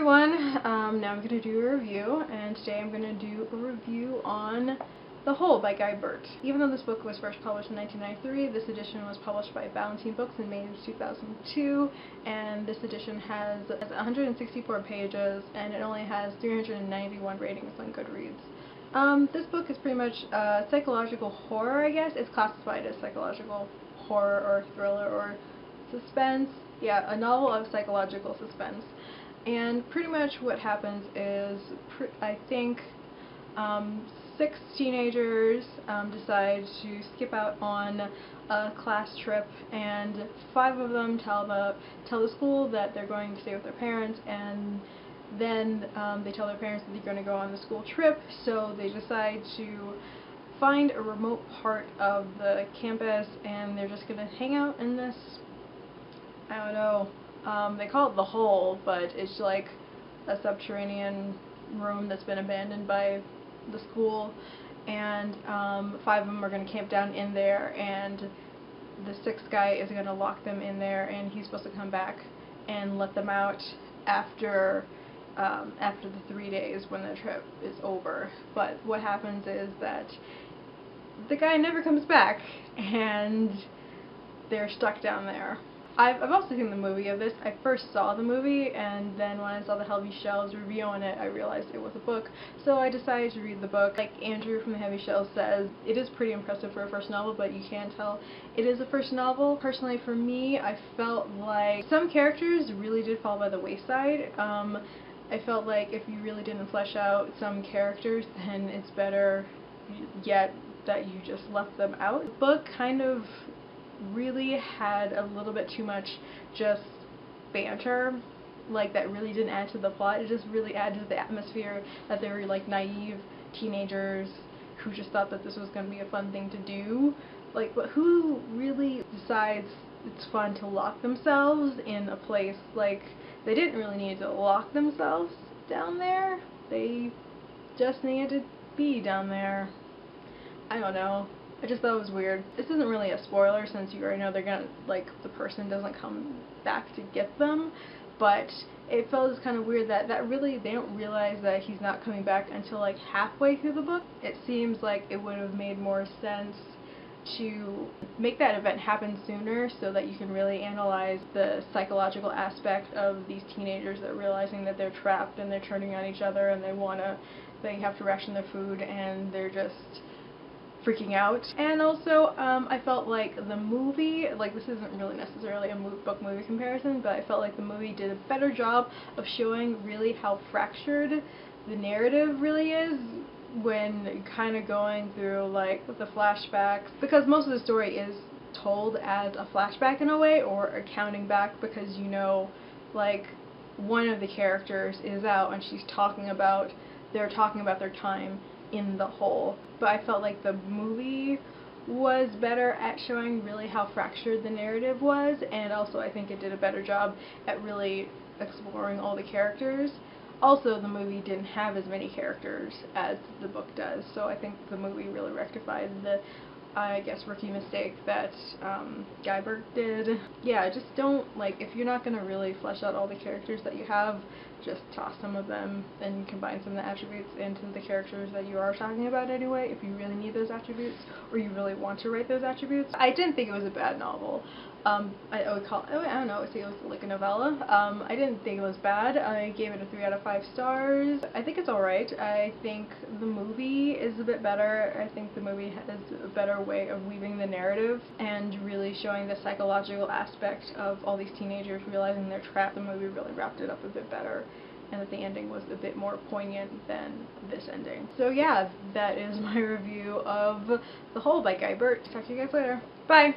everyone, now I'm going to do a review, and today I'm going to do a review on The Hole by Burt. Even though this book was first published in 1993, this edition was published by Ballantine Books in May of 2002, and this edition has 164 pages, and it only has 391 ratings on Goodreads. This book is pretty much psychological horror, I guess. It's classified as psychological horror or thriller or suspense. Yeah, a novel of psychological suspense. And pretty much what happens is, I think, 6 teenagers decide to skip out on a class trip, and 5 of them tell the school that they're going to stay with their parents, and then they tell their parents that they're going to go on the school trip, so they decide to find a remote part of the campus, and they're just going to hang out in this, I don't know, they call it the Hole, but it's like a subterranean room that's been abandoned by the school, and 5 of them are going to camp down in there, and the 6th guy is going to lock them in there, and he's supposed to come back and let them out after the 3 days when the trip is over. But what happens is that the guy never comes back, and they're stuck down there. I've also seen the movie of this. I first saw the movie, and then when I saw the Heavy Shells review on it, I realized it was a book, so I decided to read the book. Like Andrew from the Heavy Shells says, it is pretty impressive for a first novel, but you can tell it is a first novel. Personally, for me, I felt like some characters really did fall by the wayside. I felt like if you really didn't flesh out some characters, then it's better yet that you just left them out. The book kind of really had a little bit too much just banter, like that really didn't add to the plot. It just really added to the atmosphere that they were like naive teenagers who just thought that this was going to be a fun thing to do. Like, but who really decides it's fun to lock themselves in a place? Like, they didn't really need to lock themselves down there. They just needed to be down there. I don't know. I just thought it was weird. This isn't really a spoiler since you already know they're gonna, like, the person doesn't come back to get them, but it felt just kind of weird that really, they don't realize that he's not coming back until like halfway through the book. It seems like it would have made more sense to make that event happen sooner so that you can really analyze the psychological aspect of these teenagers that are realizing that they're trapped and they're turning on each other and they have to ration their food and they're just freaking out. And also, I felt like the movie, like this isn't really necessarily a book-movie comparison, but I felt like the movie did a better job of showing really how fractured the narrative really is when kind of going through like the flashbacks, because most of the story is told as a flashback in a way, or a counting back, because you know, like, one of the characters is out and they're talking about their time in the Hole. But I felt like the movie was better at showing really how fractured the narrative was, and also I think it did a better job at really exploring all the characters. Also, the movie didn't have as many characters as the book does, so I think the movie really rectified the, I guess, rookie mistake that Burt did. Yeah, just don't, like, if you're not gonna really flesh out all the characters that you have, just toss some of them and combine some of the attributes into the characters that you are talking about anyway, if you really need those attributes, or you really want to write those attributes. I didn't think it was a bad novel. I would call, I don't know, I would say it was like a novella. I didn't think it was bad. I gave it a 3 out of 5 stars. I think it's alright. I think the movie is a bit better. I think the movie has a better way of weaving the narrative and really showing the psychological aspect of all these teenagers realizing they're trapped. The movie really wrapped it up a bit better, and that the ending was a bit more poignant than this ending. So yeah, that is my review of The Hole by Burt. Talk to you guys later. Bye!